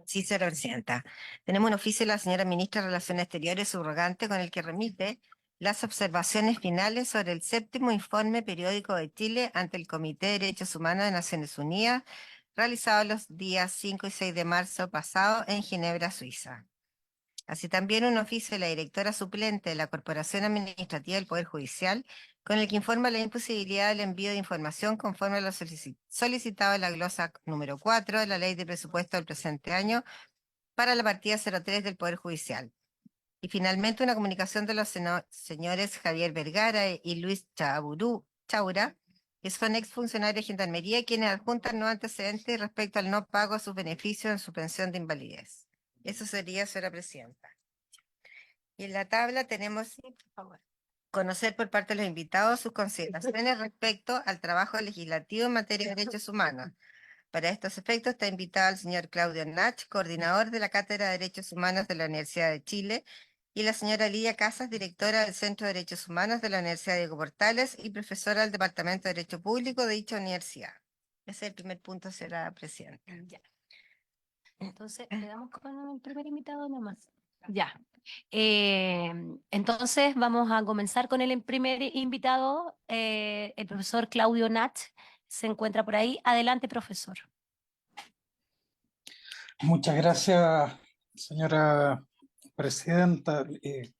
Sí, señora presidenta. Tenemos un oficio de la señora ministra de Relaciones Exteriores subrogante con el que remite las observaciones finales sobre el séptimo informe periódico de Chile ante el Comité de Derechos Humanos de Naciones Unidas, realizado los días 5 y 6 de marzo pasado en Ginebra, Suiza. Así también un oficio de la directora suplente de la Corporación Administrativa del Poder Judicial, con el que informa la imposibilidad del envío de información conforme a lo solicitado en la glosa número 4 de la Ley de Presupuesto del presente año para la partida 03 del Poder Judicial. Y finalmente una comunicación de los señores Javier Vergara y Luis Chaura, que son exfuncionarios de Gendarmería, quienes adjuntan nuevos antecedentes respecto al no pago de sus beneficios en su pensión de invalidez. Eso sería, señora presidenta. Y en la tabla tenemos, sí, por favor, conocer por parte de los invitados sus consideraciones respecto al trabajo legislativo en materia de derechos humanos. Para estos efectos está invitado el señor Claudio Nach, coordinador de la Cátedra de Derechos Humanos de la Universidad de Chile, y la señora Lidia Casas, directora del Centro de Derechos Humanos de la Universidad de Diego Portales y profesora del Departamento de Derecho Público de dicha universidad. Ese es el primer punto, señora presidenta. Ya. Entonces, le damos con el primer invitado nomás. Ya. Entonces, vamos a comenzar con el primer invitado, el profesor Claudio Nat. Se encuentra por ahí. Adelante, profesor. Muchas gracias, señora presidenta.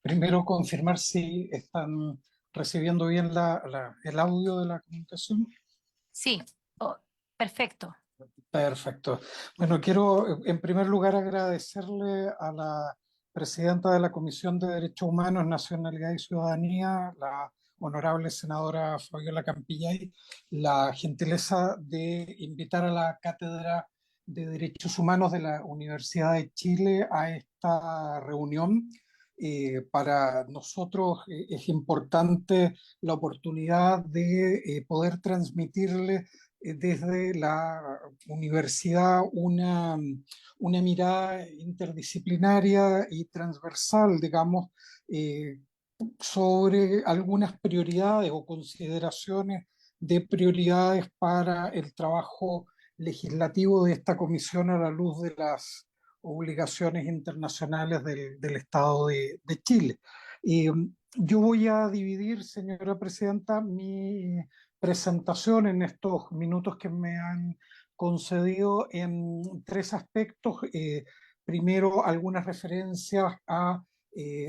Primero, confirmar si están recibiendo bien el audio de la comunicación. Sí, oh, perfecto. Perfecto. Bueno, quiero en primer lugar agradecerle a la presidenta de la Comisión de Derechos Humanos, Nacionalidad y Ciudadanía, la honorable senadora Fabiola Campillay, la gentileza de invitar a la Cátedra de Derechos Humanos de la Universidad de Chile a esta reunión. Para nosotros es importante la oportunidad de poder transmitirle desde la universidad una mirada interdisciplinaria y transversal, digamos, sobre algunas prioridades o consideraciones de prioridades para el trabajo legislativo de esta comisión a la luz de las obligaciones internacionales del Estado de Chile. Yo voy a dividir, señora presidenta, mi presentación en estos minutos que me han concedido en tres aspectos. Primero, algunas referencias a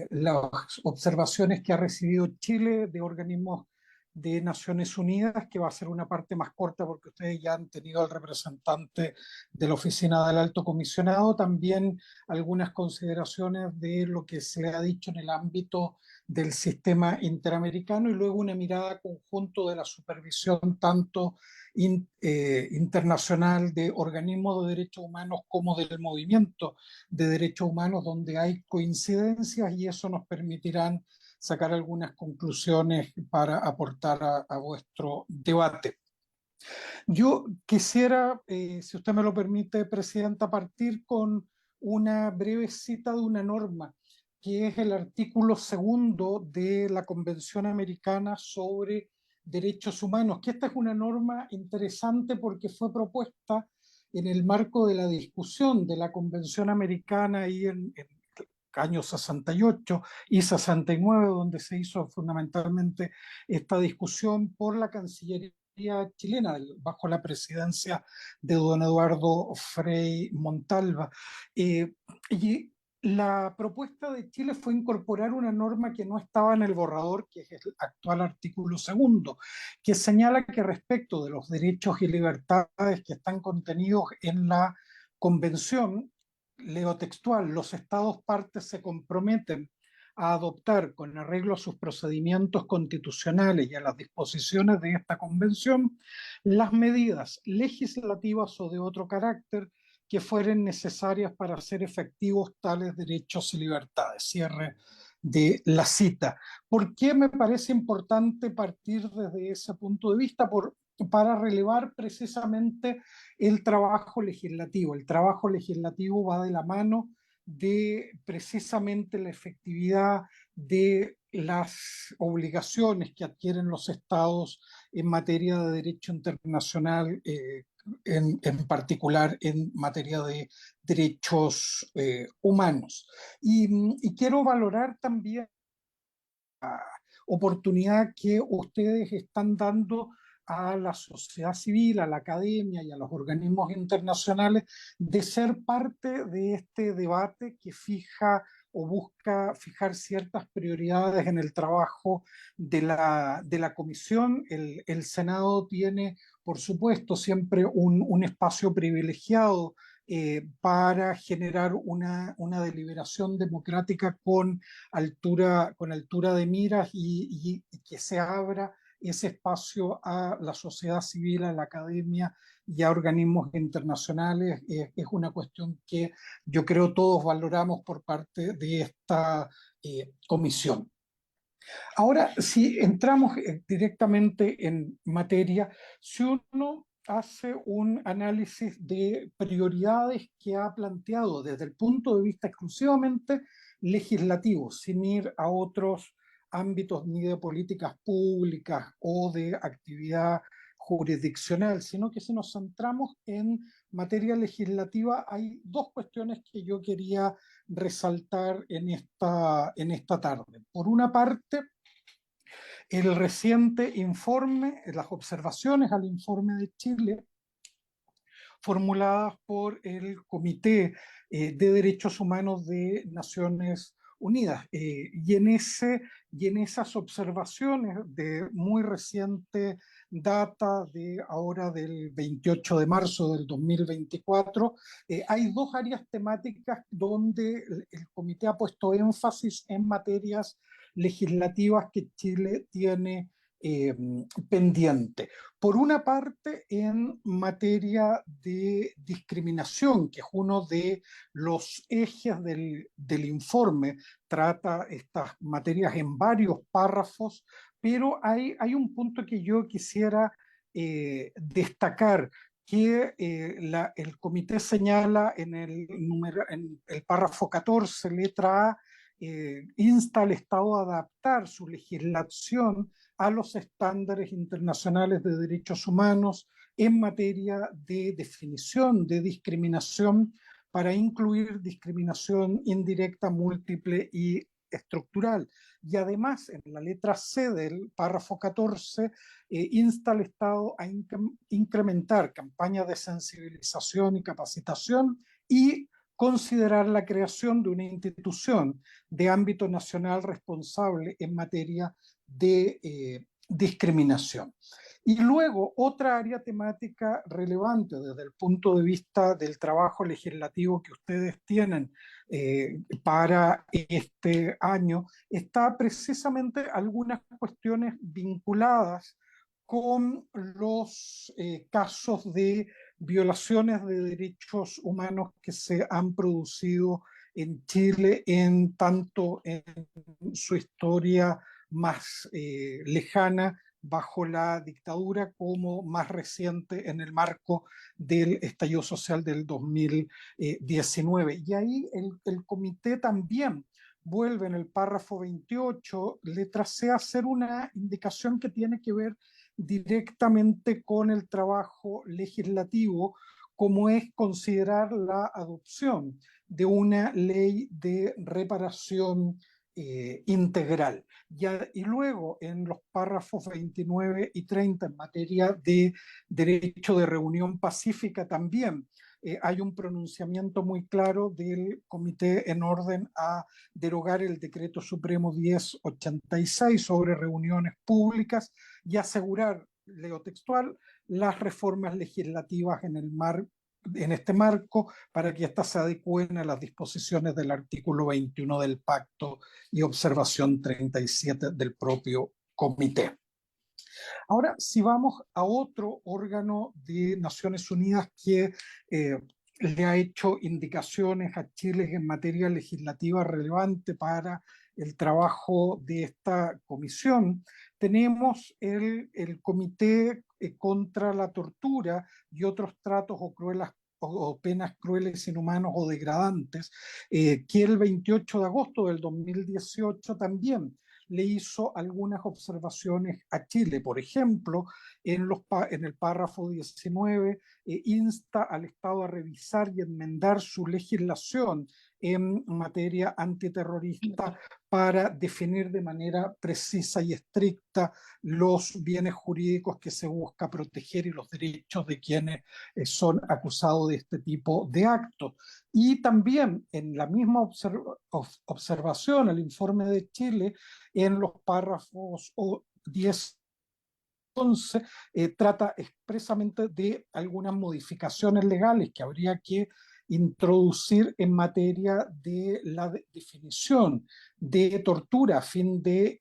las observaciones que ha recibido Chile de organismos de Naciones Unidas, que va a ser una parte más corta porque ustedes ya han tenido al representante de la Oficina del Alto Comisionado, también algunas consideraciones de lo que se ha dicho en el ámbito del sistema interamericano y luego una mirada conjunto de la supervisión tanto internacional de organismos de derechos humanos como del movimiento de derechos humanos, donde hay coincidencias y eso nos permitirán sacar algunas conclusiones para aportar a vuestro debate. Yo quisiera, si usted me lo permite, Presidenta, partir con una breve cita de una norma, que es el artículo segundo de la Convención Americana sobre Derechos Humanos, que esta es una norma interesante porque fue propuesta en el marco de la discusión de la Convención Americana y en años 68 y 69, donde se hizo fundamentalmente esta discusión por la Cancillería chilena, bajo la presidencia de don Eduardo Frei Montalva. Y la propuesta de Chile fue incorporar una norma que no estaba en el borrador, que es el actual artículo segundo, que señala que respecto de los derechos y libertades que están contenidos en la Convención, leo textual, los estados partes se comprometen a adoptar con arreglo a sus procedimientos constitucionales y a las disposiciones de esta convención las medidas legislativas o de otro carácter que fueren necesarias para hacer efectivos tales derechos y libertades. Cierre de la cita. ¿Por qué me parece importante partir desde ese punto de vista? Para relevar precisamente el trabajo legislativo. El trabajo legislativo va de la mano de precisamente la efectividad de las obligaciones que adquieren los estados en materia de derecho internacional, en particular en materia de derechos humanos. Y quiero valorar también oportunidad que ustedes están dando a la sociedad civil, a la academia y a los organismos internacionales de ser parte de este debate que fija o busca fijar ciertas prioridades en el trabajo de la comisión. El Senado tiene, por supuesto, siempre un espacio privilegiado para generar una deliberación democrática con altura de miras y que se abra ese espacio a la sociedad civil, a la academia y a organismos internacionales. Es una cuestión que yo creo todos valoramos por parte de esta comisión. Ahora, si entramos directamente en materia, si uno hace un análisis de prioridades que ha planteado desde el punto de vista exclusivamente legislativo, sin ir a otros ámbitos ni de políticas públicas o de actividad jurisdiccional, sino que si nos centramos en materia legislativa, hay dos cuestiones que yo quería resaltar en esta tarde. Por una parte, el reciente informe, las observaciones al informe de Chile formuladas por el Comité de Derechos Humanos de Naciones Unidas. Y en esas observaciones de muy reciente data, de ahora del 28 de marzo del 2024, hay dos áreas temáticas donde el comité ha puesto énfasis en materias legislativas que Chile tiene eh, pendiente. Por una parte, en materia de discriminación, que es uno de los ejes del informe, trata estas materias en varios párrafos, pero hay un punto que yo quisiera destacar, que el comité señala en el párrafo 14, letra A, insta al Estado a adaptar su legislación a los estándares internacionales de derechos humanos en materia de definición de discriminación para incluir discriminación indirecta, múltiple y estructural. Y además, en la letra C del párrafo 14, insta al Estado a incrementar campañas de sensibilización y capacitación y considerar la creación de una institución de ámbito nacional responsable en materia de discriminación. Y luego, otra área temática relevante desde el punto de vista del trabajo legislativo que ustedes tienen para este año, está precisamente algunas cuestiones vinculadas con los casos de violaciones de derechos humanos que se han producido en Chile, en tanto en su historia más lejana bajo la dictadura como más reciente en el marco del estallido social del 2019. Y ahí el comité también vuelve en el párrafo 28, letra C, a hacer una indicación que tiene que ver directamente con el trabajo legislativo, como es considerar la adopción de una ley de reparación integral. Y luego, en los párrafos 29 y 30, en materia de derecho de reunión pacífica también, hay un pronunciamiento muy claro del comité en orden a derogar el decreto supremo 1086 sobre reuniones públicas y asegurar, leo textual, las reformas legislativas en este marco para que éstas se adecúen a las disposiciones del artículo 21 del Pacto y observación 37 del propio comité. Ahora, si vamos a otro órgano de Naciones Unidas que le ha hecho indicaciones a Chile en materia legislativa relevante para el trabajo de esta comisión, tenemos el Comité contra la Tortura y otros tratos o penas crueles, inhumanos o degradantes, que el 28 de agosto del 2018 también le hizo algunas observaciones a Chile. Por ejemplo, en el párrafo 19, insta al Estado a revisar y enmendar su legislación en materia antiterrorista para definir de manera precisa y estricta los bienes jurídicos que se busca proteger y los derechos de quienes son acusados de este tipo de actos. Y también en la misma observación, el informe de Chile, en los párrafos 10 11, trata expresamente de algunas modificaciones legales que habría que introducir en materia de la definición de tortura a fin de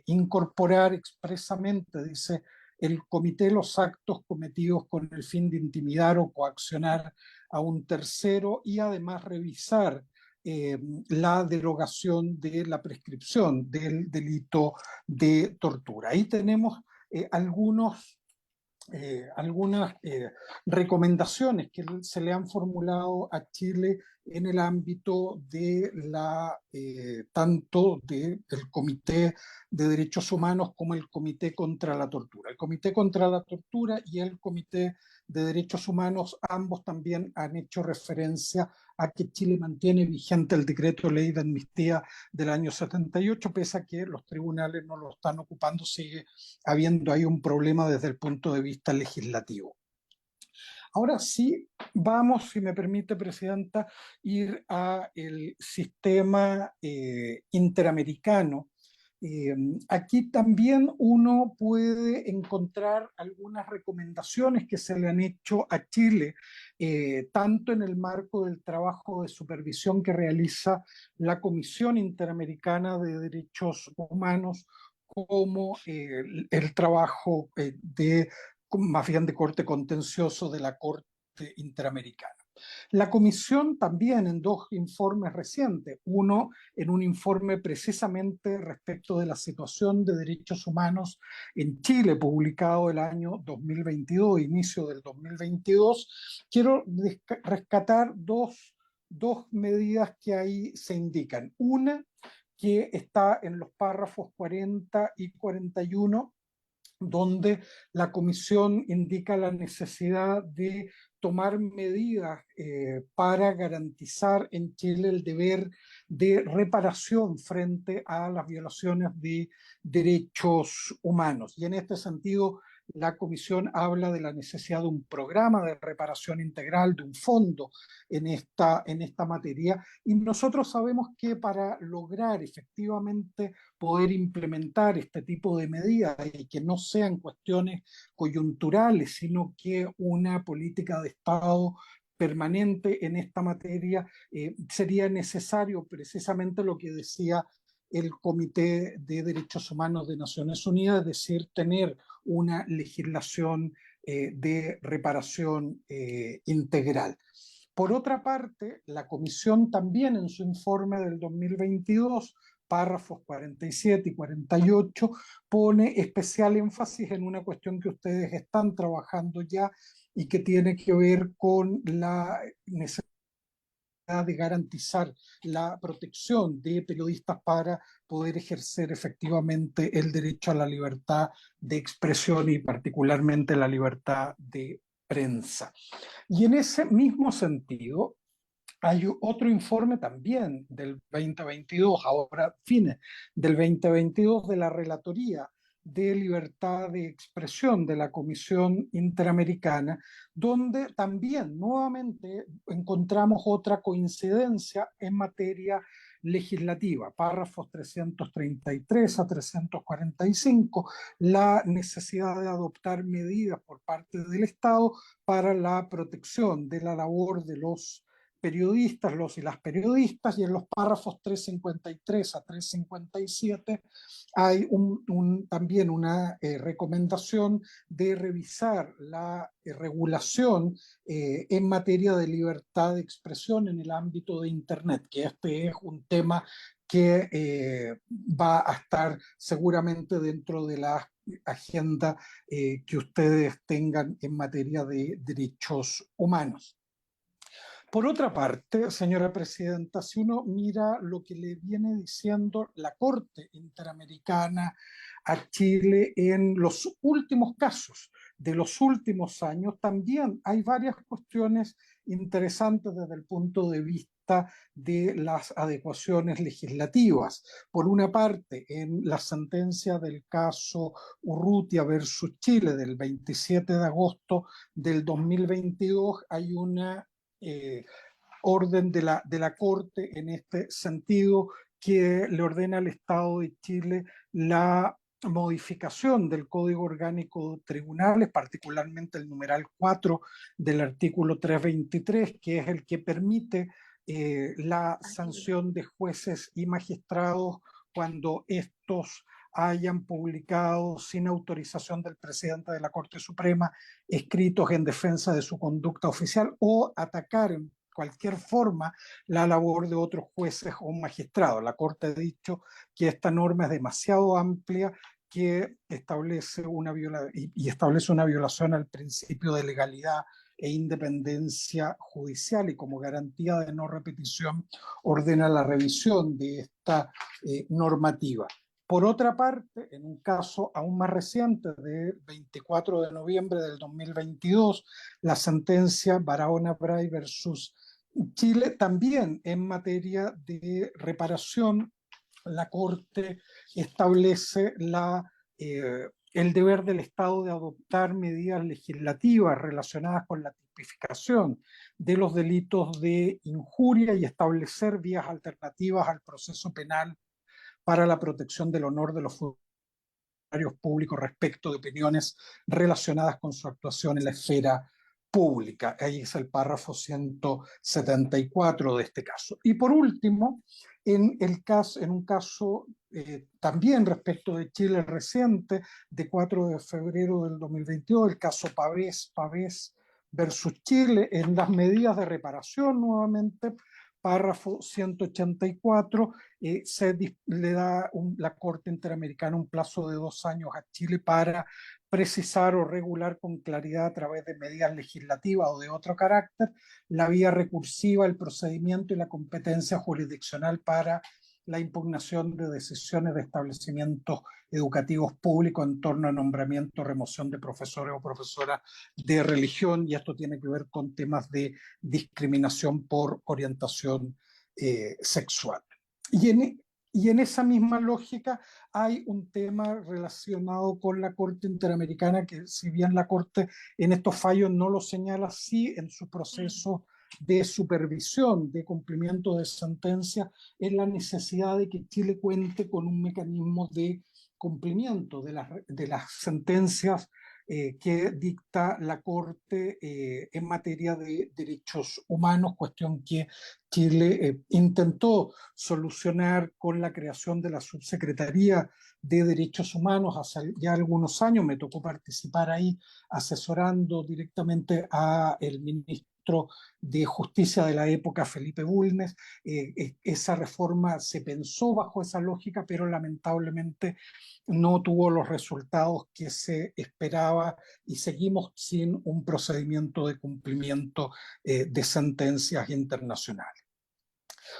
incorporar expresamente, dice el comité, los actos cometidos con el fin de intimidar o coaccionar a un tercero y además revisar la derogación de la prescripción del delito de tortura. Ahí tenemos algunas recomendaciones que se le han formulado a Chile en el ámbito de tanto del Comité de Derechos Humanos como el Comité contra la Tortura. El Comité contra la Tortura y el Comité de Derechos Humanos, ambos también han hecho referencia a que Chile mantiene vigente el decreto ley de amnistía del año 78, pese a que los tribunales no lo están ocupando, sigue habiendo ahí un problema desde el punto de vista legislativo. Ahora sí, vamos, si me permite, Presidenta, ir al sistema interamericano. Aquí también uno puede encontrar algunas recomendaciones que se le han hecho a Chile, tanto en el marco del trabajo de supervisión que realiza la Comisión Interamericana de Derechos Humanos, como el trabajo más bien de corte contencioso de la Corte Interamericana. La Comisión también en dos informes recientes, uno en un informe precisamente respecto de la situación de derechos humanos en Chile, publicado el año 2022, inicio del 2022, quiero rescatar dos medidas que ahí se indican. Una que está en los párrafos 40 y 41, donde la Comisión indica la necesidad de tomar medidas para garantizar en Chile el deber de reparación frente a las violaciones de derechos humanos. Y en este sentido, la Comisión habla de la necesidad de un programa de reparación integral, de un fondo en esta materia. Y nosotros sabemos que para lograr efectivamente poder implementar este tipo de medidas y que no sean cuestiones coyunturales, sino que una política de Estado permanente en esta materia, sería necesario precisamente lo que decía el Comité de Derechos Humanos de Naciones Unidas, es decir, tener una legislación de reparación integral. Por otra parte, la Comisión también en su informe del 2022, párrafos 47 y 48, pone especial énfasis en una cuestión que ustedes están trabajando ya y que tiene que ver con la necesidad de garantizar la protección de periodistas para poder ejercer efectivamente el derecho a la libertad de expresión y particularmente la libertad de prensa. Y en ese mismo sentido, hay otro informe también del 2022, ahora fines del 2022, de la Relatoría de Libertad de Expresión de la Comisión Interamericana, donde también nuevamente encontramos otra coincidencia en materia legislativa, párrafos 333 a 345, la necesidad de adoptar medidas por parte del Estado para la protección de la labor de los periodistas, los y las periodistas, y en los párrafos 353 a 357 hay también una recomendación de revisar la regulación en materia de libertad de expresión en el ámbito de Internet, que este es un tema que va a estar seguramente dentro de la agenda que ustedes tengan en materia de derechos humanos. Por otra parte, señora presidenta, si uno mira lo que le viene diciendo la Corte Interamericana a Chile en los últimos casos de los últimos años, también hay varias cuestiones interesantes desde el punto de vista de las adecuaciones legislativas. Por una parte, en la sentencia del caso Urrutia versus Chile del 27 de agosto del 2022 hay una orden de la Corte en este sentido que le ordena al Estado de Chile la modificación del Código Orgánico de Tribunales, particularmente el numeral 4 del artículo 323, que es el que permite la sanción de jueces y magistrados cuando estos hayan publicado sin autorización del presidente de la Corte Suprema escritos en defensa de su conducta oficial o atacar en cualquier forma la labor de otros jueces o magistrados. La Corte ha dicho que esta norma es demasiado amplia que establece y establece una violación al principio de legalidad e independencia judicial y como garantía de no repetición ordena la revisión de esta normativa. Por otra parte, en un caso aún más reciente, del 24 de noviembre del 2022, la sentencia Barahona Bray versus Chile, también en materia de reparación, la Corte establece el deber del Estado de adoptar medidas legislativas relacionadas con la tipificación de los delitos de injuria y establecer vías alternativas al proceso penal para la protección del honor de los funcionarios públicos respecto de opiniones relacionadas con su actuación en la esfera pública. Ahí es el párrafo 174 de este caso. Y por último, en un caso también respecto de Chile reciente, de 4 de febrero del 2022, el caso Pavés versus Chile, en las medidas de reparación nuevamente, párrafo 184, le da la Corte Interamericana un plazo de 2 años a Chile para precisar o regular con claridad a través de medidas legislativas o de otro carácter la vía recursiva, el procedimiento y la competencia jurisdiccional para la impugnación de decisiones de establecimientos educativos públicos en torno a nombramiento o remoción de profesores o profesoras de religión, y esto tiene que ver con temas de discriminación por orientación sexual. Y en esa misma lógica hay un tema relacionado con la Corte Interamericana que, si bien la Corte en estos fallos no lo señala, sí en su proceso de supervisión de cumplimiento de sentencia, es la necesidad de que Chile cuente con un mecanismo de cumplimiento de las sentencias que dicta la Corte en materia de derechos humanos, cuestión que Chile intentó solucionar con la creación de la Subsecretaría de Derechos Humanos hace ya algunos años. Me tocó participar ahí asesorando directamente a el ministro de Justicia de la época, Felipe Bulnes. Esa reforma se pensó bajo esa lógica, pero lamentablemente no tuvo los resultados que se esperaba y seguimos sin un procedimiento de cumplimiento de sentencias internacionales.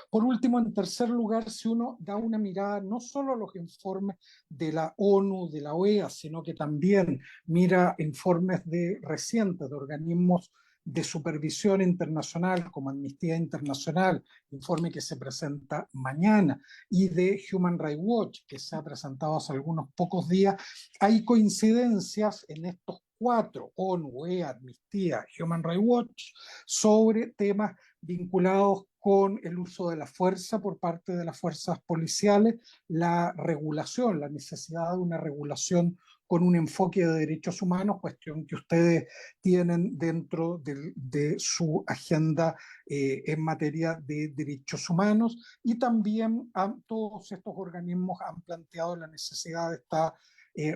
Por último, en tercer lugar, si uno da una mirada no solo a los informes de la ONU, de la OEA, sino que también mira informes recientes de organismos de supervisión internacional como Amnistía Internacional, informe que se presenta mañana, y de Human Rights Watch, que se ha presentado hace algunos pocos días, hay coincidencias en estos cuatro, ONU, OEA, Amnistía, Human Rights Watch, sobre temas vinculados con el uso de la fuerza por parte de las fuerzas policiales, la regulación, la necesidad de una regulación con un enfoque de derechos humanos, cuestión que ustedes tienen dentro de su agenda en materia de derechos humanos, y también todos estos organismos han planteado la necesidad de esta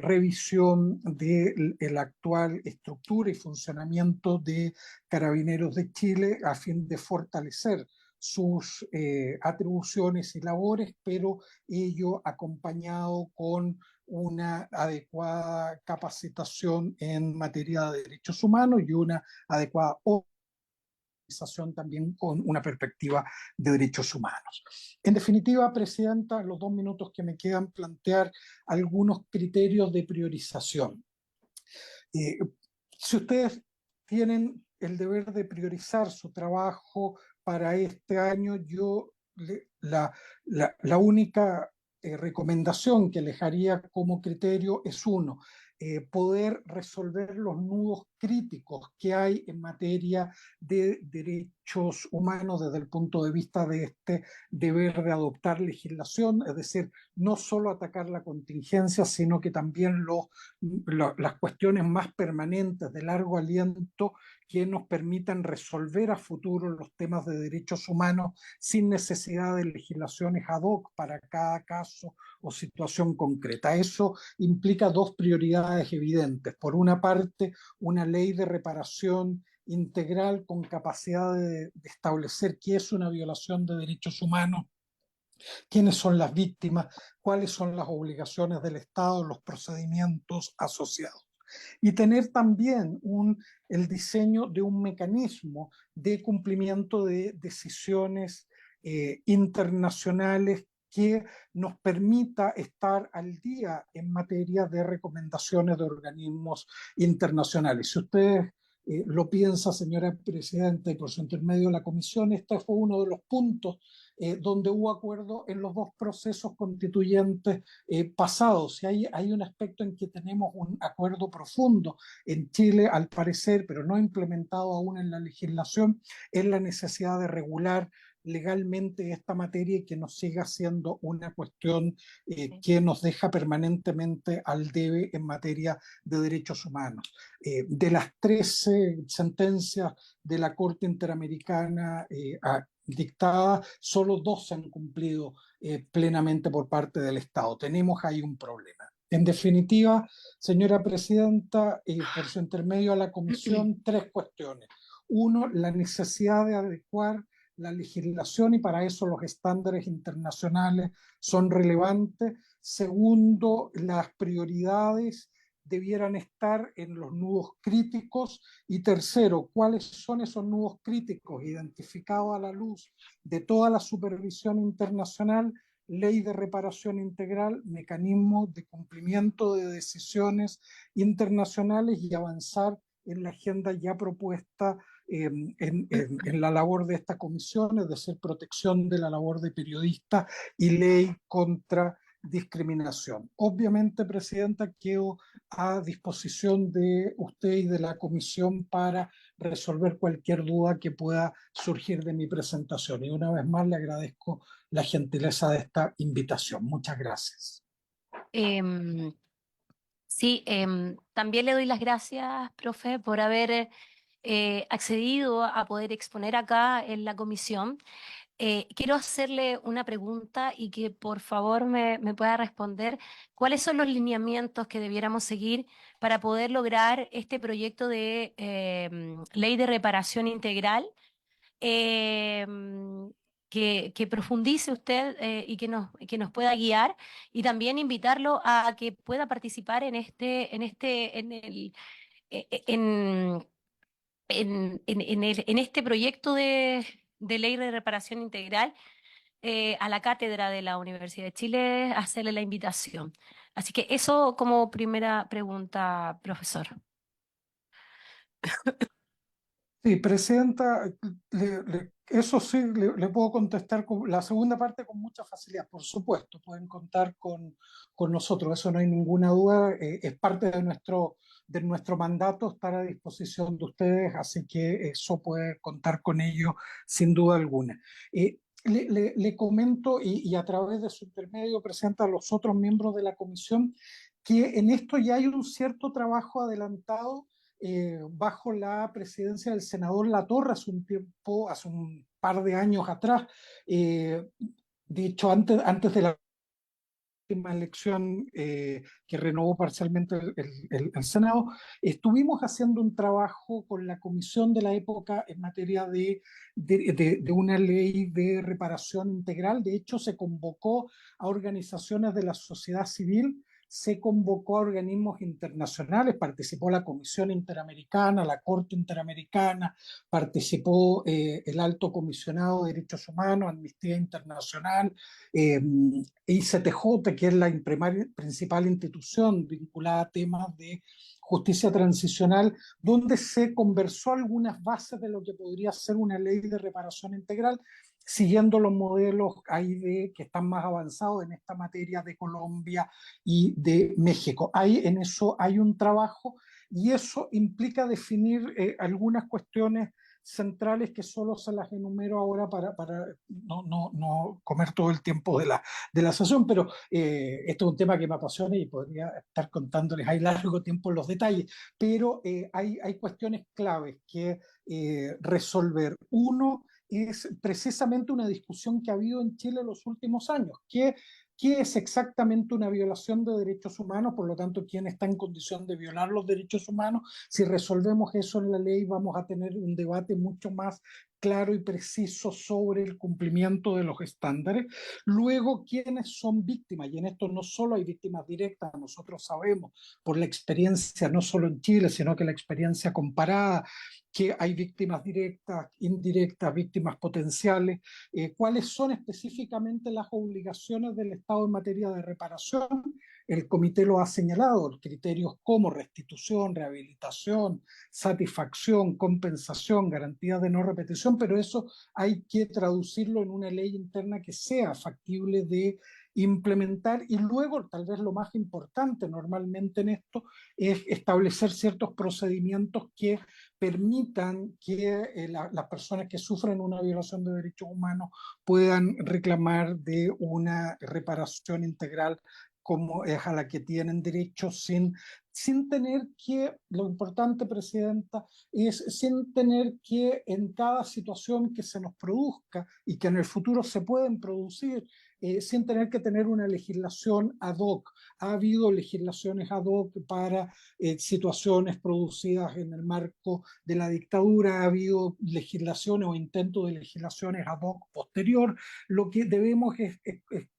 revisión de la actual estructura y funcionamiento de Carabineros de Chile a fin de fortalecer sus atribuciones y labores, pero ello acompañado con una adecuada capacitación en materia de derechos humanos y una adecuada también con una perspectiva de derechos humanos. En definitiva, Presidenta, en los 2 minutos que me quedan, plantear algunos criterios de priorización. Si ustedes tienen el deber de priorizar su trabajo para este año, la única recomendación que les haría como criterio es uno, poder resolver los nudos críticos que hay en materia de derechos humanos desde el punto de vista de este deber de adoptar legislación, es decir, no solo atacar la contingencia, sino que también las cuestiones más permanentes de largo aliento que nos permitan resolver a futuro los temas de derechos humanos sin necesidad de legislaciones ad hoc para cada caso o situación concreta. Eso implica 2 prioridades evidentes. Por una parte, una ley de reparación integral con capacidad de establecer qué es una violación de derechos humanos, quiénes son las víctimas, cuáles son las obligaciones del Estado, los procedimientos asociados. Y tener también el diseño de un mecanismo de cumplimiento de decisiones internacionales que nos permita estar al día en materia de recomendaciones de organismos internacionales. Si ustedes lo piensa, señora Presidenta, y por su intermedio la Comisión, este fue uno de los puntos donde hubo acuerdo en los 2 procesos constituyentes pasados. Y hay un aspecto en que tenemos un acuerdo profundo en Chile, al parecer, pero no implementado aún en la legislación, es la necesidad de regular legalmente esta materia y que nos siga siendo una cuestión que nos deja permanentemente al debe en materia de derechos humanos. De las 13 sentencias de la Corte Interamericana dictadas, solo 2 se han cumplido plenamente por parte del Estado. Tenemos ahí un problema. En definitiva, señora Presidenta, por su intermedio a la Comisión, 3 cuestiones. Uno, la necesidad de adecuar la legislación y para eso los estándares internacionales son relevantes. Segundo, las prioridades debieran estar en los nudos críticos. Y tercero, ¿cuáles son esos nudos críticos identificados a la luz de toda la supervisión internacional? Ley de reparación integral, mecanismo de cumplimiento de decisiones internacionales y avanzar en la agenda ya propuesta en la labor de esta comisión, es decir, protección de la labor de periodistas y ley contra discriminación. Obviamente, Presidenta, quedo a disposición de usted y de la comisión para resolver cualquier duda que pueda surgir de mi presentación. Y una vez más le agradezco la gentileza de esta invitación. Muchas gracias. Sí, también le doy las gracias, profe, por haber accedido a poder exponer acá en la comisión. Quiero hacerle una pregunta y que por favor me pueda responder. ¿Cuáles son los lineamientos que debiéramos seguir para poder lograr este proyecto de ley de reparación integral? Que profundice usted y que nos pueda guiar y también invitarlo a que pueda participar en este proyecto de ley de reparación integral a la cátedra de la Universidad de Chile, hacerle la invitación. Así que eso como primera pregunta, profesor. Sí, Presidenta, eso sí, le puedo contestar con la segunda parte con mucha facilidad. Por supuesto, pueden contar con nosotros, eso no hay ninguna duda, es parte de nuestro mandato estar a disposición de ustedes, así que eso puede contar con ello sin duda alguna. Le comento y a través de su intermedio, Presidenta, a los otros miembros de la comisión, que en esto ya hay un cierto trabajo adelantado bajo la presidencia del senador Latorre hace un par de años atrás. De hecho, antes de la última elección que renovó parcialmente el Senado, estuvimos haciendo un trabajo con la comisión de la época en materia de una ley de reparación integral. De hecho, se convocó a organizaciones de la sociedad civil, se convocó a organismos internacionales, participó la Comisión Interamericana, la Corte Interamericana, participó el Alto Comisionado de Derechos Humanos, Amnistía Internacional, ICTJ, que es la principal institución vinculada a temas de justicia transicional, donde se conversó algunas bases de lo que podría ser una ley de reparación integral, siguiendo los modelos AID que están más avanzados en esta materia de Colombia y de México. En eso hay un trabajo y eso implica definir algunas cuestiones centrales que solo se las enumero ahora para no comer todo el tiempo de la sesión, pero esto es un tema que me apasiona y podría estar contándoles ahí largo tiempo los detalles, pero hay cuestiones claves que resolver. Uno es precisamente una discusión que ha habido en Chile en los últimos años, ¿qué es exactamente una violación de derechos humanos? Por lo tanto, ¿quién está en condición de violar los derechos humanos? Si resolvemos eso en la ley, vamos a tener un debate mucho más claro y preciso sobre el cumplimiento de los estándares. Luego, ¿quiénes son víctimas? Y en esto no solo hay víctimas directas, nosotros sabemos por la experiencia, no solo en Chile, sino que la experiencia comparada, que hay víctimas directas, indirectas, víctimas potenciales, cuáles son específicamente las obligaciones del Estado en materia de reparación. El comité lo ha señalado, criterios como restitución, rehabilitación, satisfacción, compensación, garantía de no repetición, pero eso hay que traducirlo en una ley interna que sea factible de implementar. Y luego, tal vez lo más importante normalmente en esto, es establecer ciertos procedimientos que permitan que las personas que sufren una violación de derechos humanos puedan reclamar de una reparación integral como es a la que tienen derecho sin tener que, lo importante, Presidenta, es sin tener que en cada situación que se nos produzca y que en el futuro se pueden producir, sin tener que tener una legislación ad hoc. Ha habido legislaciones ad hoc para situaciones producidas en el marco de la dictadura, ha habido legislaciones o intentos de legislaciones ad hoc posterior. Lo que debemos es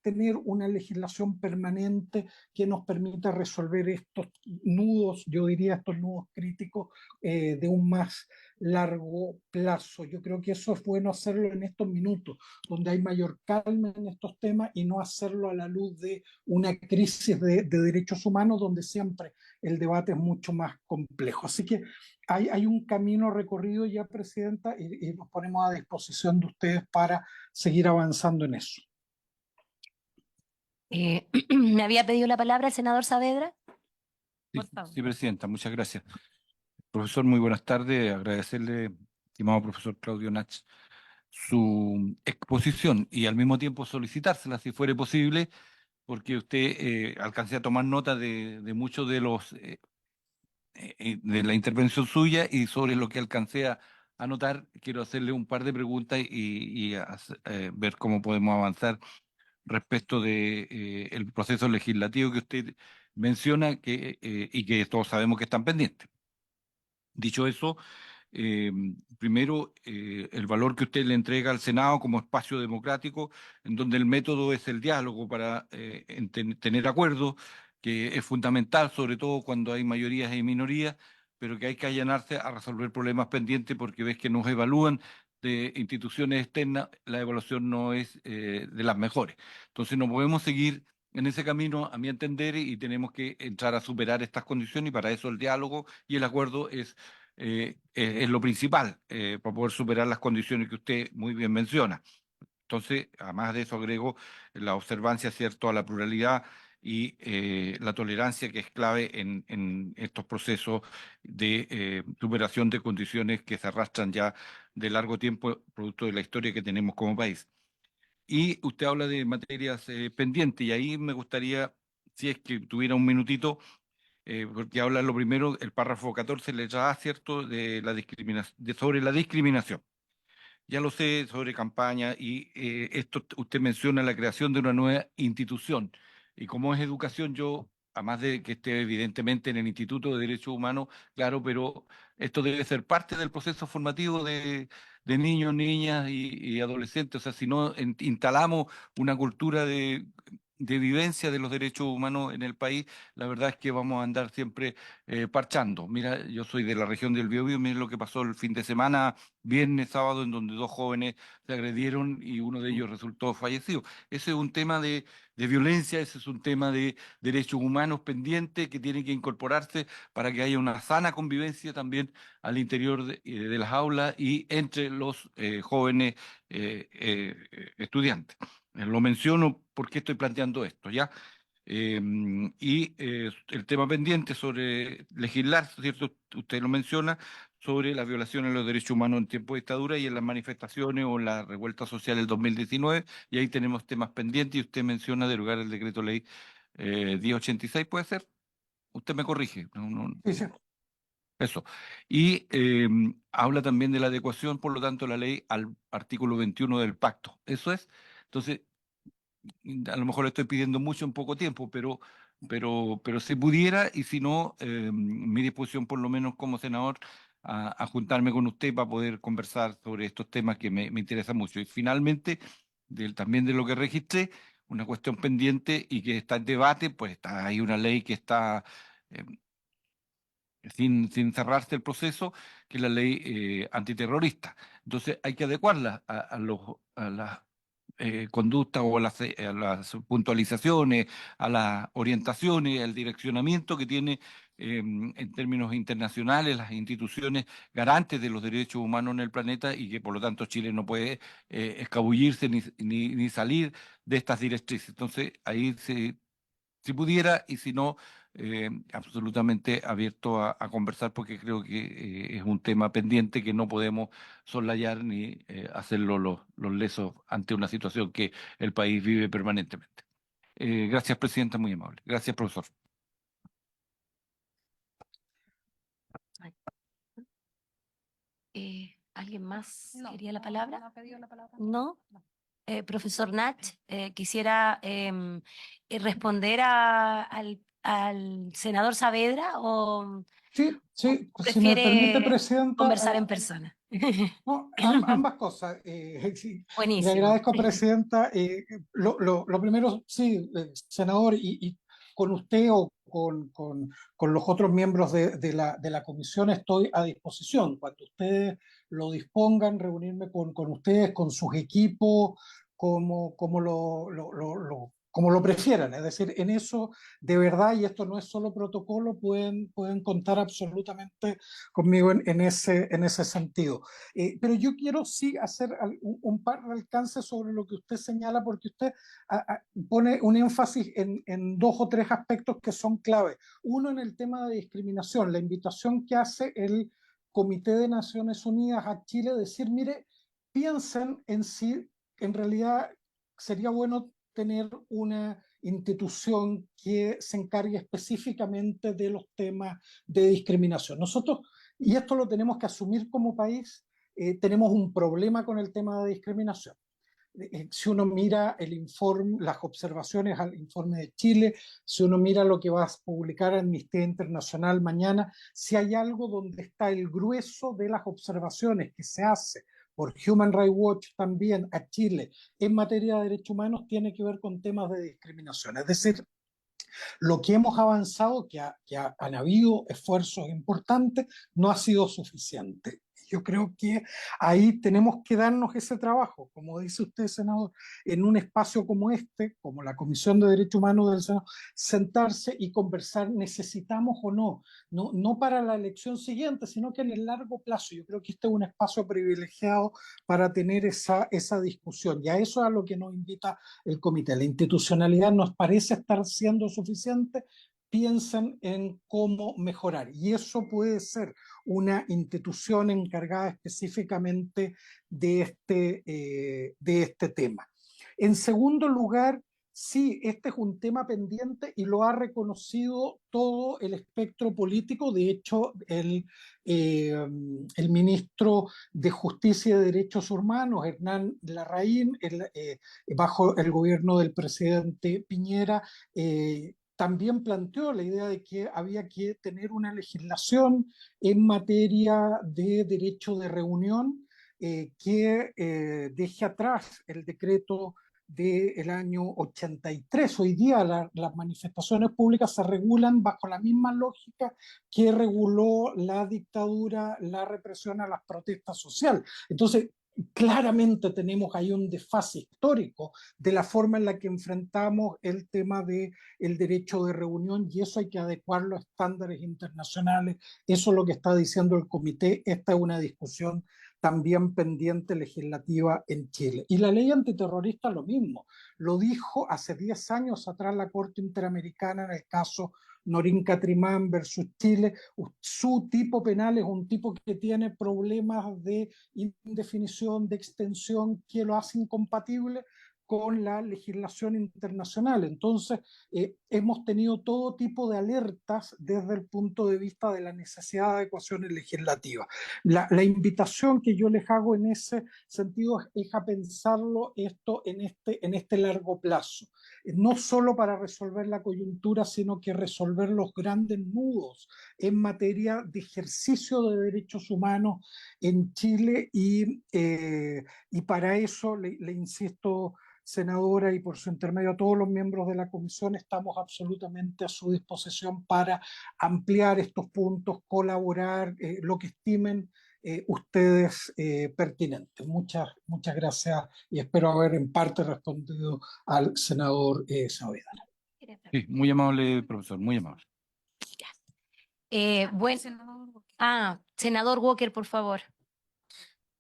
tener una legislación permanente que nos permita resolver estos nudos, yo diría estos nudos críticos de un más largo plazo. Yo creo que eso es bueno hacerlo en estos minutos, donde hay mayor calma en estos temas y no hacerlo a la luz de una crisis de derechos humanos donde siempre el debate es mucho más complejo. Así que hay un camino recorrido ya, Presidenta, y nos ponemos a disposición de ustedes para seguir avanzando en eso. Me había pedido la palabra el senador Saavedra. Sí, Por favor. sí, Presidenta, muchas gracias. Profesor, muy buenas tardes. Agradecerle, estimado profesor Claudio Nach, su exposición y al mismo tiempo solicitársela, si fuere posible, porque usted alcancé a tomar nota de muchos de los de la intervención suya y sobre lo que alcancé a notar, quiero hacerle un par de preguntas y ver cómo podemos avanzar respecto de el proceso legislativo que usted menciona y que todos sabemos que están pendientes. Dicho eso, eh, primero, el valor que usted le entrega al Senado como espacio democrático, en donde el método es el diálogo para tener acuerdos, que es fundamental, sobre todo cuando hay mayorías y minorías, pero que hay que allanarse a resolver problemas pendientes porque ves que nos evalúan de instituciones externas, la evaluación no es de las mejores. Entonces no podemos seguir en ese camino, a mi entender, y tenemos que entrar a superar estas condiciones, y para eso el diálogo y el acuerdo es lo principal para poder superar las condiciones que usted muy bien menciona. Entonces, además de eso, agrego la observancia, ¿cierto?, a la pluralidad y la tolerancia, que es clave en estos procesos de superación de condiciones que se arrastran ya de largo tiempo, producto de la historia que tenemos como país. Y usted habla de materias pendientes, y ahí me gustaría, si es que tuviera un minutito, porque habla lo primero, el párrafo 14, letra A, ¿cierto?, de la discriminación, sobre la discriminación. Ya lo sé, sobre campaña, y esto usted menciona la creación de una nueva institución. Y como es educación, yo, además de que esté evidentemente en el Instituto de Derechos Humanos, claro, pero esto debe ser parte del proceso formativo de niños, niñas y adolescentes. O sea, si no instalamos una cultura de vivencia de los derechos humanos en el país, la verdad es que vamos a andar siempre parchando. Mira, yo soy de la región del Biobío, miren lo que pasó el fin de semana, viernes, sábado, en donde dos jóvenes se agredieron y uno de ellos resultó fallecido. Ese es un tema de violencia, ese es un tema de derechos humanos pendiente que tiene que incorporarse para que haya una sana convivencia también al interior de las aulas y entre los jóvenes estudiantes. Lo menciono porque estoy planteando esto, ¿ya? El tema pendiente sobre legislar, ¿cierto? Usted lo menciona, sobre las violaciones de los derechos humanos en tiempo de dictadura y en las manifestaciones o la revuelta social del 2019, y ahí tenemos temas pendientes, y usted menciona derogar el decreto ley 1086, ¿puede ser? Usted me corrige. Sí, sí. Eso. Y habla también de la adecuación, por lo tanto, la ley al artículo 21 del pacto. Eso es. Entonces, a lo mejor le estoy pidiendo mucho en poco tiempo, pero si pudiera, y si no, mi disposición por lo menos como senador a juntarme con usted para poder conversar sobre estos temas que me interesan mucho. Y finalmente, también de lo que registré, una cuestión pendiente y que está en debate, pues está ahí una ley que está sin cerrarse el proceso, que es la ley antiterrorista. Entonces hay que adecuarla a las conductas o a las puntualizaciones, a las orientaciones, al direccionamiento que tiene en términos internacionales las instituciones garantes de los derechos humanos en el planeta, y que por lo tanto Chile no puede escabullirse ni salir de estas directrices. Entonces ahí si pudiera, y si no, absolutamente abierto a conversar, porque creo que es un tema pendiente que no podemos soslayar ni hacerlo los lesos ante una situación que el país vive permanentemente. Gracias, presidenta, muy amable. Gracias, profesor. ¿Alguien más No, quería la no, palabra? no ha pedido la palabra. ¿No? No. Profesor Nach, quisiera responder al senador Saavedra, o Sí, sí, si me permite, prefiere Presidenta, conversar en persona. no, ambas cosas. Sí, le Buenísimo. agradezco, Presidenta. Lo primero, sí, senador, y con usted o con los otros miembros de la comisión estoy a disposición. Cuando ustedes lo dispongan, reunirme con ustedes, con sus equipos, como lo prefieran. Es decir, en eso, de verdad, y esto no es solo protocolo, pueden contar absolutamente conmigo en ese sentido. Pero yo quiero sí hacer un par de alcances sobre lo que usted señala, porque usted pone un énfasis en dos o tres aspectos que son clave. Uno, en el tema de discriminación, la invitación que hace el Comité de Naciones Unidas a Chile, decir, mire, piensen en si en realidad sería bueno tener una institución que se encargue específicamente de los temas de discriminación. Nosotros, y esto lo tenemos que asumir como país, tenemos un problema con el tema de discriminación. Si uno mira el informe, las observaciones al informe de Chile, si uno mira lo que va a publicar Amnistía Internacional mañana, si hay algo donde está el grueso de las observaciones que se hace por Human Rights Watch también a Chile en materia de derechos humanos, tiene que ver con temas de discriminación. Es decir, lo que hemos avanzado, han habido esfuerzos importantes, no ha sido suficiente. Yo creo que ahí tenemos que darnos ese trabajo, como dice usted, senador, en un espacio como este, como la Comisión de Derechos Humanos del Senado, sentarse y conversar, necesitamos o no para la elección siguiente, sino que en el largo plazo. Yo creo que este es un espacio privilegiado para tener esa discusión, y a eso es a lo que nos invita el comité. La institucionalidad nos parece estar siendo suficiente, piensen en cómo mejorar. Y eso puede ser una institución encargada específicamente de este tema. En segundo lugar, sí, este es un tema pendiente y lo ha reconocido todo el espectro político. De hecho, el ministro de Justicia y de Derechos Humanos, Hernán Larraín, bajo el gobierno del presidente Piñera, también planteó la idea de que había que tener una legislación en materia de derecho de reunión que deje atrás el decreto del año 83. Hoy día las manifestaciones públicas se regulan bajo la misma lógica que reguló la dictadura, la represión a las protestas sociales. Entonces, claramente tenemos ahí un desfase histórico de la forma en la que enfrentamos el tema del derecho de reunión, y eso hay que adecuarlo a estándares internacionales. Eso es lo que está diciendo el comité. Esta es una discusión también pendiente legislativa en Chile. Y la ley antiterrorista lo mismo, lo dijo hace 10 años atrás la Corte Interamericana en el caso Norín Catrimán versus Chile. Su tipo penal es un tipo que tiene problemas de indefinición, de extensión, que lo hace incompatible con la legislación internacional. Entonces, hemos tenido todo tipo de alertas desde el punto de vista de la necesidad de adecuaciones legislativas. La invitación que yo les hago en ese sentido es a pensarlo esto en este largo plazo, no solo para resolver la coyuntura, sino que resolver los grandes nudos en materia de ejercicio de derechos humanos en Chile, y para eso le insisto, senadora, y por su intermedio a todos los miembros de la comisión, estamos absolutamente a su disposición para ampliar estos puntos, colaborar, lo que estimen ustedes pertinentes. Muchas gracias, y espero haber en parte respondido al senador Saavedra. Sí, muy amable, profesor, muy amable. Senador Walker, por favor.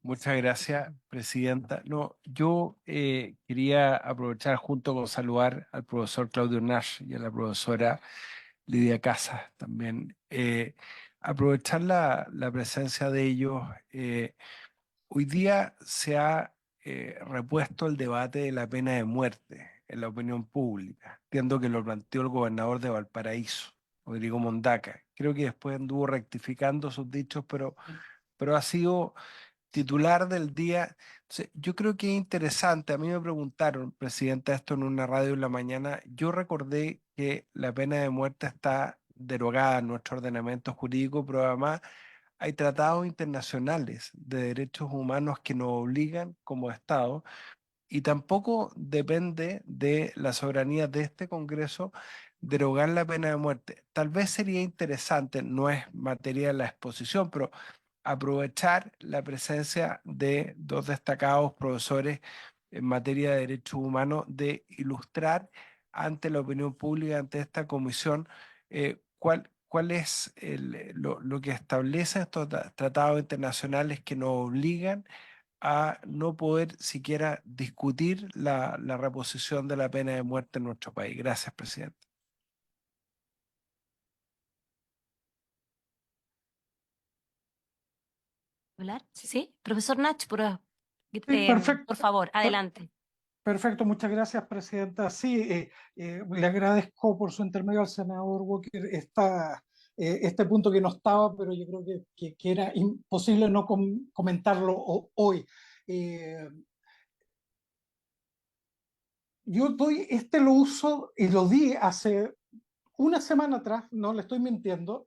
Muchas gracias, presidenta. No, yo quería aprovechar junto con saludar al profesor Claudio Nash y a la profesora Lidia Casas también. Aprovechar la presencia de ellos. Hoy día se ha repuesto el debate de la pena de muerte en la opinión pública. Entiendo que lo planteó el gobernador de Valparaíso, Rodrigo Mondaca. Creo que después anduvo rectificando sus dichos, pero ha sido titular del día. Entonces, yo creo que es interesante. A mí me preguntaron, presidenta, esto en una radio en la mañana. Yo recordé que la pena de muerte está derogada en nuestro ordenamiento jurídico, pero además hay tratados internacionales de derechos humanos que nos obligan como Estado, y tampoco depende de la soberanía de este Congreso derogar la pena de muerte. Tal vez sería interesante, no es materia de la exposición, pero aprovechar la presencia de dos destacados profesores en materia de derechos humanos, de ilustrar ante la opinión pública, ante esta comisión, cuál es lo que establecen estos tratados internacionales que nos obligan a no poder siquiera discutir la reposición de la pena de muerte en nuestro país. Gracias, presidente. ¿Hablar? Sí, profesor Nach, Perfecto. por favor, adelante. Perfecto, muchas gracias, presidenta. Sí, le agradezco por su intermedio al senador Walker este punto que no estaba, pero yo creo que era imposible no comentarlo hoy. Yo lo uso y lo di hace una semana atrás, no le estoy mintiendo,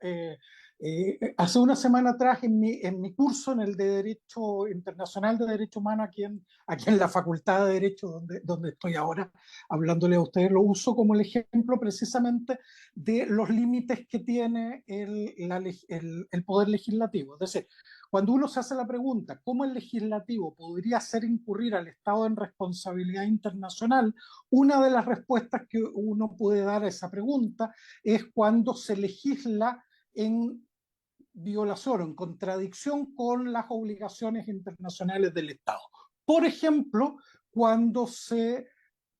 hace una semana atrás en mi curso en el de Derecho Internacional de Derecho Humano aquí en la Facultad de Derecho donde estoy ahora hablándole a ustedes, lo uso como el ejemplo precisamente de los límites que tiene el Poder Legislativo. Es decir, cuando uno se hace la pregunta, ¿cómo el legislativo podría hacer incurrir al Estado en responsabilidad internacional? Una de las respuestas que uno puede dar a esa pregunta es cuando se legisla en violación o en contradicción con las obligaciones internacionales del Estado. Por ejemplo, cuando se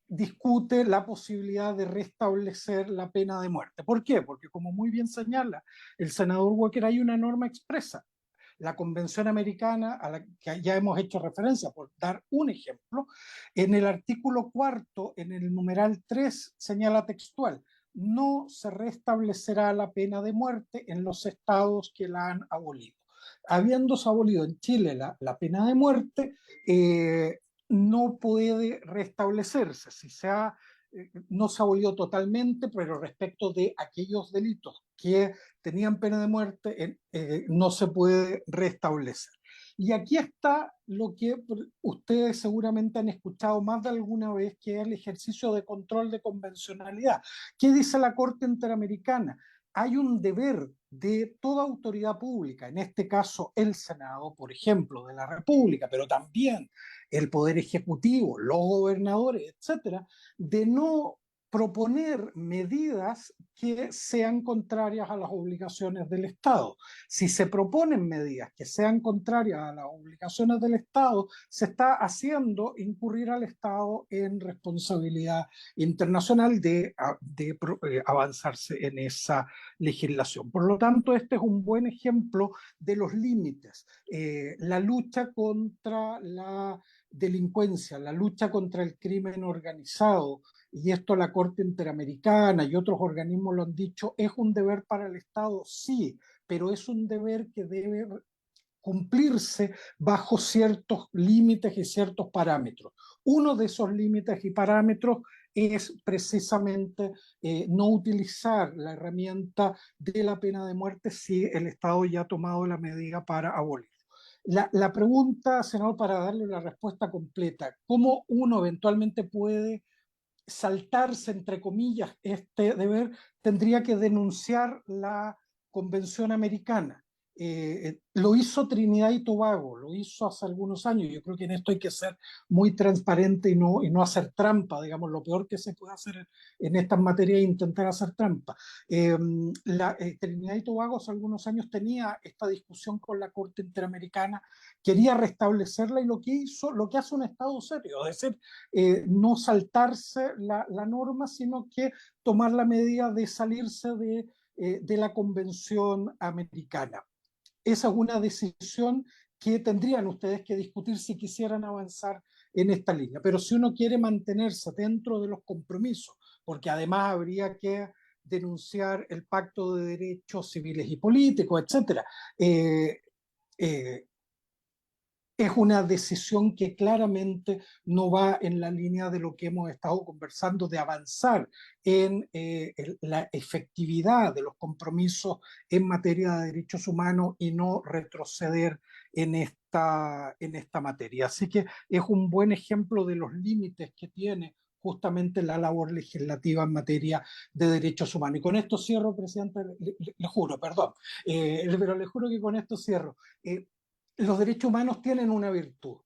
discute la posibilidad de restablecer la pena de muerte. ¿Por qué? Porque, como muy bien señala el senador Walker, hay una norma expresa. La Convención Americana, a la que ya hemos hecho referencia, por dar un ejemplo, en el artículo 4, en el numeral 3, señala textual: no se restablecerá la pena de muerte en los estados que la han abolido. Habiéndose abolido en Chile la pena de muerte, no puede restablecerse. No se abolió totalmente, pero respecto de aquellos delitos que tenían pena de muerte, no se puede restablecer. Y aquí está lo que ustedes seguramente han escuchado más de alguna vez, que es el ejercicio de control de convencionalidad. ¿Qué dice la Corte Interamericana? Hay un deber de toda autoridad pública, en este caso el Senado, por ejemplo, de la República, pero también el Poder Ejecutivo, los gobernadores, etcétera, de no proponer medidas que sean contrarias a las obligaciones del Estado. Si se proponen medidas que sean contrarias a las obligaciones del Estado, se está haciendo incurrir al Estado en responsabilidad internacional de avanzarse en esa legislación. Por lo tanto, este es un buen ejemplo de los límites. La lucha contra la delincuencia, la lucha contra el crimen organizado, y esto la Corte Interamericana y otros organismos lo han dicho, es un deber para el Estado, sí, pero es un deber que debe cumplirse bajo ciertos límites y ciertos parámetros. Uno de esos límites y parámetros es precisamente no utilizar la herramienta de la pena de muerte si el Estado ya ha tomado la medida para abolirlo. La pregunta, senador, para darle la respuesta completa, ¿cómo uno eventualmente puede saltarse, entre comillas, este deber? Tendría que denunciar la Convención Americana. Lo hizo Trinidad y Tobago, lo hizo hace algunos años. Yo creo que en esto hay que ser muy transparente y no hacer trampa, digamos, lo peor que se puede hacer en estas materias es intentar hacer trampa. Trinidad y Tobago hace algunos años tenía esta discusión con la Corte Interamericana, quería restablecerla, y lo que hizo, lo que hace un Estado serio, es decir, no saltarse la norma, sino que tomar la medida de salirse de la Convención Americana. Esa es una decisión que tendrían ustedes que discutir si quisieran avanzar en esta línea. Pero si uno quiere mantenerse dentro de los compromisos, porque además habría que denunciar el Pacto de Derechos Civiles y Políticos, etcétera, es una decisión que claramente no va en la línea de lo que hemos estado conversando, de avanzar en la efectividad de los compromisos en materia de derechos humanos y no retroceder en esta materia. Así que es un buen ejemplo de los límites que tiene justamente la labor legislativa en materia de derechos humanos. Y con esto cierro, presidente, le juro, perdón, pero le juro que con esto cierro. Los derechos humanos tienen una virtud,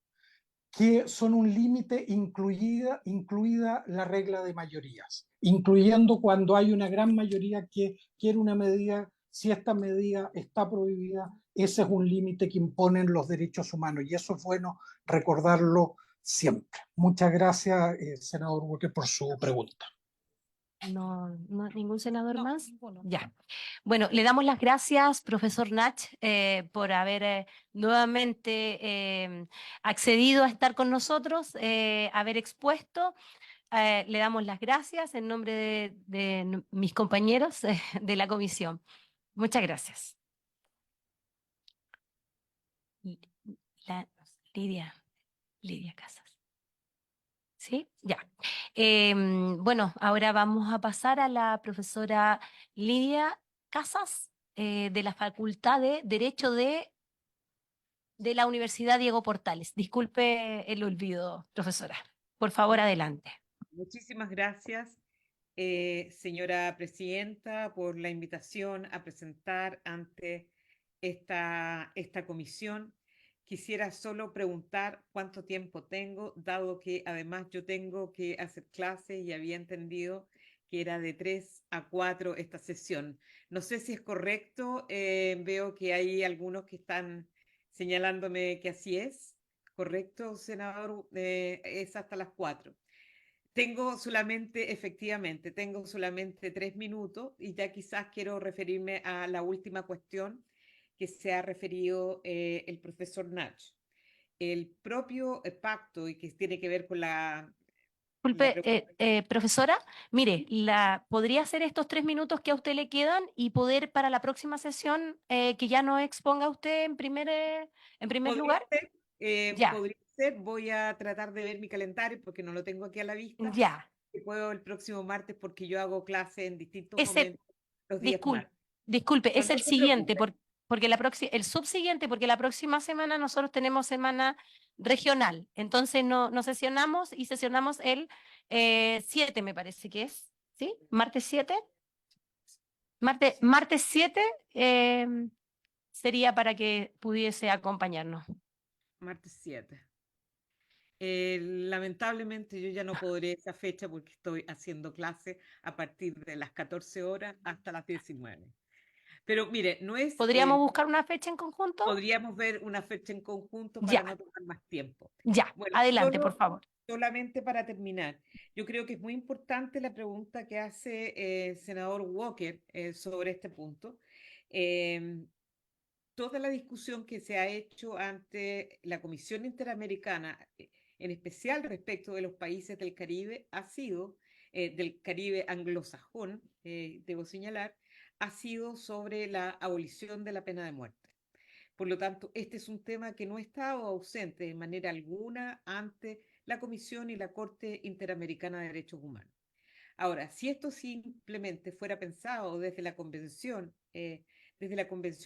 que son un límite, incluida la regla de mayorías, incluyendo cuando hay una gran mayoría que quiere una medida. Si esta medida está prohibida, ese es un límite que imponen los derechos humanos, y eso es bueno recordarlo siempre. Muchas gracias, senador Walker, por su pregunta. No, ningún senador más. Ya. Bueno, le damos las gracias, profesor Nach, por haber nuevamente accedido a estar con nosotros, haber expuesto. Le damos las gracias en nombre de mis compañeros de la comisión. Muchas gracias. La- Lidia Casas. ¿Sí? Ya. Bueno, ahora vamos a pasar a la profesora Lidia Casas, de la Facultad de Derecho de la Universidad Diego Portales. Disculpe el olvido, profesora. Por favor, adelante. Muchísimas gracias, señora presidenta, por la invitación a presentar ante esta comisión. Quisiera solo preguntar cuánto tiempo tengo, dado que además yo tengo que hacer clases y había entendido que era de 3 a 4 esta sesión. No sé si es correcto, veo que hay algunos que están señalándome que así es. ¿Correcto, senador? Es hasta las 4. Efectivamente, tengo solamente 3 minutos y ya quizás quiero referirme a la última cuestión que se ha referido el profesor Nach. El propio pacto y que tiene que ver con la Disculpe, profesora, mire, podría hacer estos 3 minutos que a usted le quedan y poder para la próxima sesión que ya no exponga usted en primer lugar. Ya, podría ser, voy a tratar de ver mi calendario porque no lo tengo aquí a la vista. ya. Puedo el próximo martes porque yo hago clase en distintos Ese, momentos los días disculpe, martes. disculpe, No, es no el se siguiente, preocupe. porque el subsiguiente, porque la próxima semana nosotros tenemos semana regional, entonces no sesionamos y sesionamos el 7, me parece que es, ¿sí? ¿Martes 7? Martes 7 sería para que pudiese acompañarnos. Martes 7. Lamentablemente yo ya no podré esa fecha porque estoy haciendo clase a partir de las 14 horas hasta las 19. Pero mire, no es... ¿Podríamos buscar una fecha en conjunto? podríamos ver una fecha en conjunto para Ya. no tomar más tiempo. Ya, Bueno, adelante, por favor. solamente para terminar, yo creo que es muy importante la pregunta que hace el senador Walker sobre este punto. Toda la discusión que se ha hecho ante la Comisión Interamericana, en especial respecto de los países del Caribe, ha sido, del Caribe anglosajón, debo señalar, ha sido sobre la abolición de la pena de muerte. Por lo tanto, este es un tema que no ha estado ausente de manera alguna ante la Comisión y la Corte Interamericana de Derechos Humanos. Ahora, si esto simplemente fuera pensado desde la Convención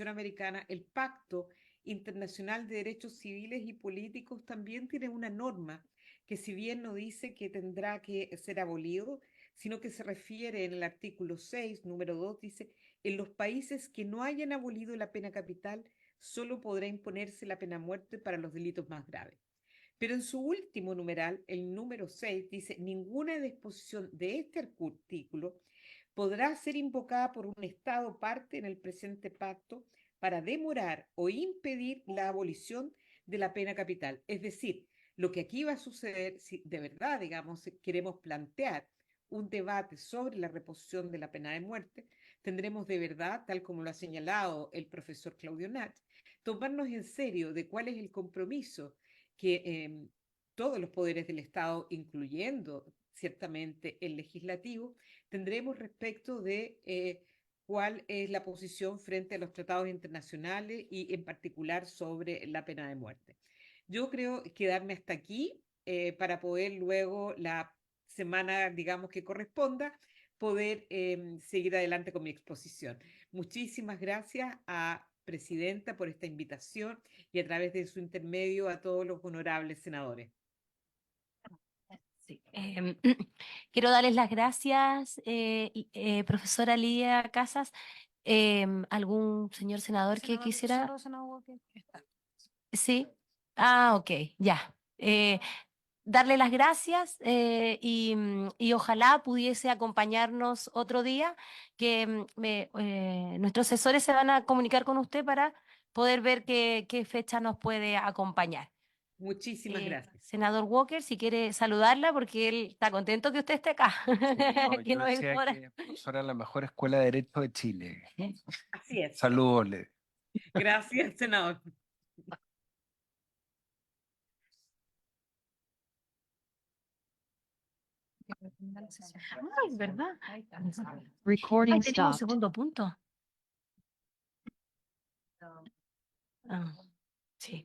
Americana, el Pacto Internacional de Derechos Civiles y Políticos también tiene una norma que, si bien no dice que tendrá que ser abolido, sino que se refiere en el artículo 6, número 2, dice: en los países que no hayan abolido la pena capital, solo podrá imponerse la pena de muerte para los delitos más graves. Pero en su último numeral, el número 6, dice: ninguna disposición de este artículo podrá ser invocada por un Estado parte en el presente pacto para demorar o impedir la abolición de la pena capital. Es decir, lo que aquí va a suceder, si de verdad, digamos, queremos plantear un debate sobre la reposición de la pena de muerte, tendremos de verdad, tal como lo ha señalado el profesor Claudio Nach, tomarnos en serio de cuál es el compromiso que todos los poderes del Estado, incluyendo ciertamente el legislativo, tendremos respecto de cuál es la posición frente a los tratados internacionales y en particular sobre la pena de muerte. Yo creo quedarme hasta aquí para poder luego la semana, digamos, que corresponda, poder seguir adelante con mi exposición. Muchísimas gracias a Presidenta por esta invitación y a través de su intermedio a todos los honorables senadores. Sí. Quiero darles las gracias, profesora Lidia Casas. ¿Algún señor senador que quisiera? Sí. Ah, ok, ya. Darle las gracias y ojalá pudiese acompañarnos otro día, que nuestros asesores se van a comunicar con usted para poder ver qué fecha nos puede acompañar. Muchísimas gracias. Senador Walker, si quiere saludarla, porque él está contento que usted esté acá. No, Que yo no decía ignora. que profesora de la mejor escuela de Derecho de Chile. Así es. Saludos, le. Gracias, senador. Ay, ¿verdad? Recording Ay, tenemos un stopped. segundo punto. Ah, sí.